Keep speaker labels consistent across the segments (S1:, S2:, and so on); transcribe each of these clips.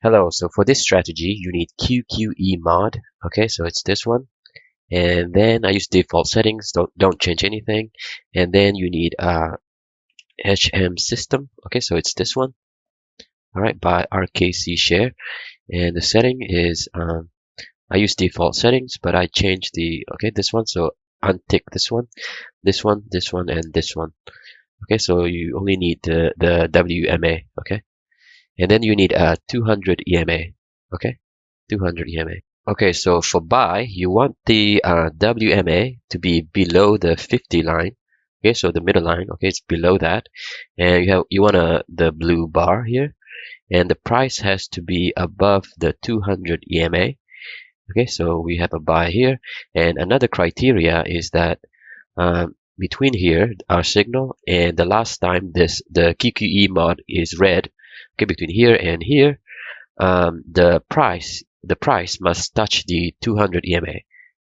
S1: Hello, so for this strategy, you need QQE mod. Okay, so it's this one. And then I use default settings, don't change anything. And then you need HM system. Okay, so it's this one. All right, by RKC share. And the setting is, I use default settings, but I change this one. So untick this one, and this one. Okay, so you only need the WMA. Okay. And then you need 200 EMA. Okay, 200 EMA. Okay, so for buy, you want the WMA to be below the 50 line. Okay, so the middle line, okay, it's below that. And you want the blue bar here. And the price has to be above the 200 EMA. Okay, so we have a buy here. And another criteria is that between here, our signal, and the last time the QQE mod is red, okay, between here and here, the price must touch the 200 EMA.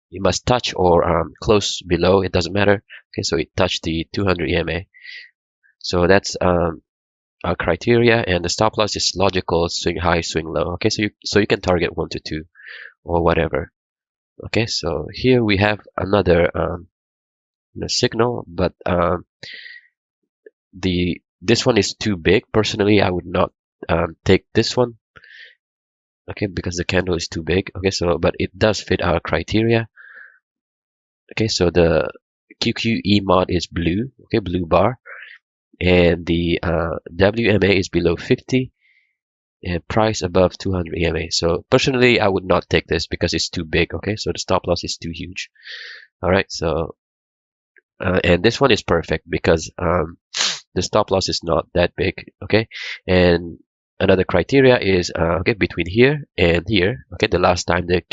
S1: It must touch or close below. It doesn't matter. Okay, so it touched the 200 EMA. So that's our criteria, and the stop loss is logical swing high, swing low. Okay, so you can target 1 to 2 or whatever. Okay, so here we have another signal, but this one is too big. Personally, I would not take this one. Okay, because the candle is too big. Okay, so but it does fit our criteria. Okay, so the QQE mod is blue. Okay, blue bar, and the WMA is below 50, and price above 200 EMA. So personally, I would not take this because it's too big. Okay, so the stop loss is too huge. All right, so and this one is perfect because the stop loss is not that big. Okay, and another criteria is okay, between here and here. Okay, the last time the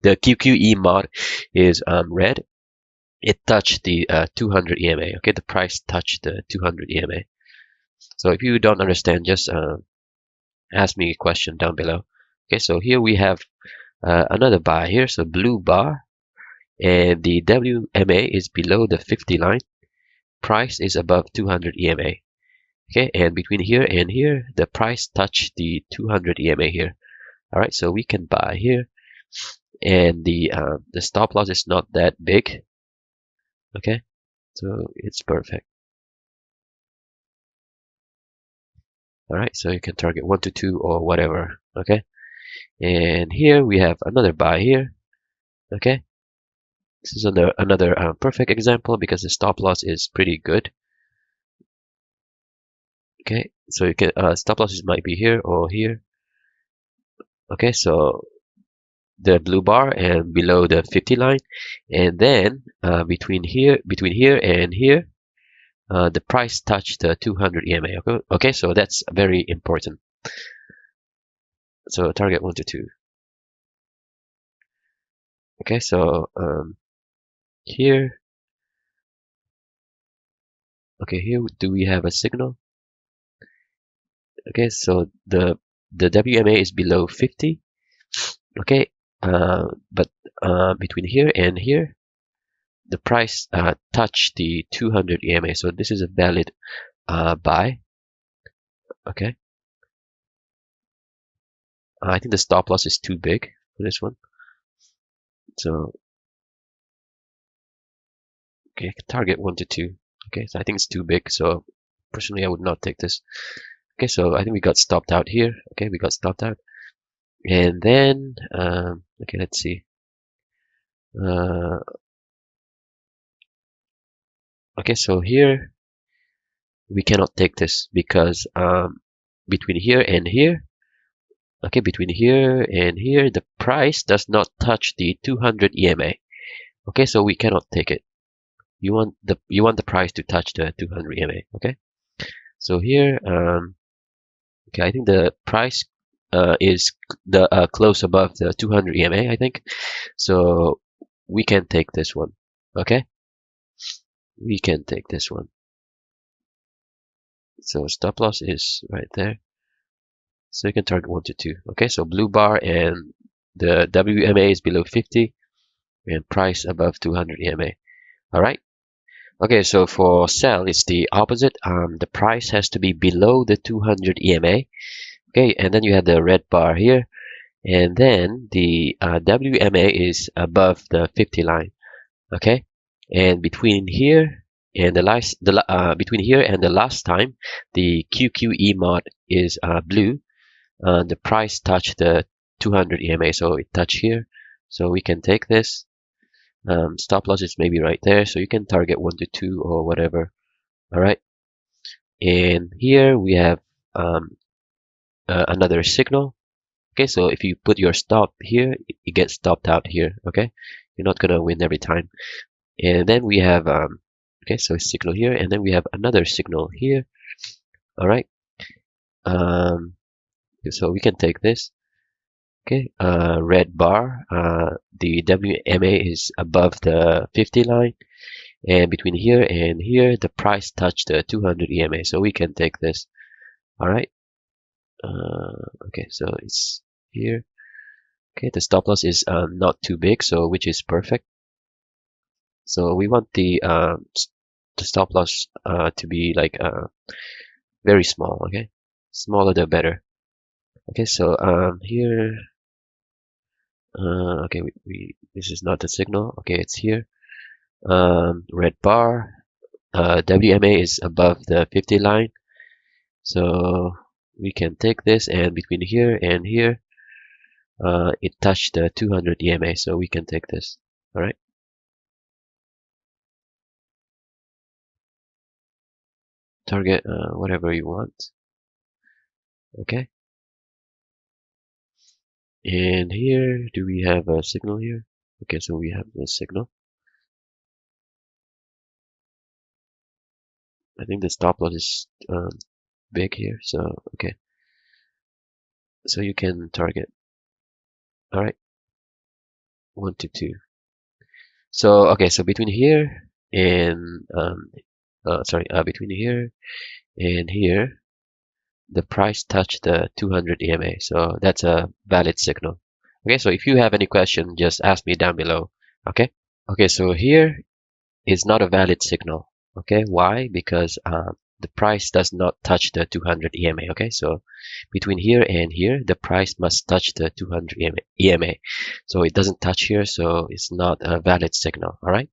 S1: QQE mod is red, it touched the 200 EMA. Okay, the price touched the 200 EMA. So if you don't understand, just ask me a question down below. Okay, so here we have another bar here, so blue bar, and the WMA is below the 50 line. Price is above 200 EMA. Okay, and between here and here, the price touched the 200 EMA here. All right, so we can buy here, and the stop loss is not that big. Okay, so it's perfect. All right, so you can target 1 to 2 or whatever. Okay, and here we have another buy here. Okay, this is another perfect example because the stop loss is pretty good. Okay, so you can stop losses might be here or here. Okay, so the blue bar and below the 50 line, and then between here and here, the price touched the 200 EMA. Okay, so that's very important. So target 1 to 2. Okay, so here, okay, here do we have a signal? Okay, so the WMA is below 50. Okay, but between here and here, the price touched the 200 EMA. So this is a valid buy. Okay, I think the stop loss is too big for this one. So okay, target 1 to 2. Okay, so I think it's too big. So personally, I would not take this. Okay, so I think we got stopped out here. Okay, we got stopped out, and then okay, let's see. Okay, so here we cannot take this because between here and here, okay, between here and here, the price does not touch the 200 EMA. Okay, so we cannot take it. You want the price to touch the 200 EMA. Okay, so here, okay, I think the price is the close above the 200 EMA. I think so. We can take this one. Okay, we can take this one. So stop loss is right there. So you can target 1 to 2. Okay, so blue bar and the WMA is below 50 and price above 200 EMA. All right. Okay, so for sell, it's the opposite. The price has to be below the 200 EMA. Okay, and then you have the red bar here, and then the WMA is above the 50 line. Okay, and between here and between here and the last time, the QQE mod is blue. The price touched the 200 EMA, so it touched here. So we can take this. Stop loss is maybe right there, so you can target 1 to 2 or whatever. All right, and here we have another signal. Okay, so if you put your stop here, it gets stopped out here. Okay, you're not gonna win every time. And then we have okay, so signal here, and then we have another signal here. All right, so we can take this. Okay, red bar, the WMA is above the 50 line, and between here and here the price touched the 200 EMA, so we can take this. All right, okay, so it's here. Okay, the stop loss is not too big, so which is perfect. So we want the stop loss to be like very small. Okay, smaller the better. Okay, so here, okay, this is not the signal. Okay, it's here. Red bar, WMA is above the 50 line, so we can take this, and between here and here, it touched the 200 EMA, so we can take this. All right. Target whatever you want. Okay. And here, do we have a signal here? Okay, so we have the signal. I think the stop loss is big here, so okay. So you can target. All right, 1 to 2. So okay, so between here and between here and here, the price touched the 200 EMA, so that's a valid signal. Okay, so if you have any question, just ask me down below. Okay. Okay, so here is not a valid signal. Okay, why? Because the price does not touch the 200 EMA. Okay, so between here and here, the price must touch the 200 EMA. So it doesn't touch here, so it's not a valid signal. All right.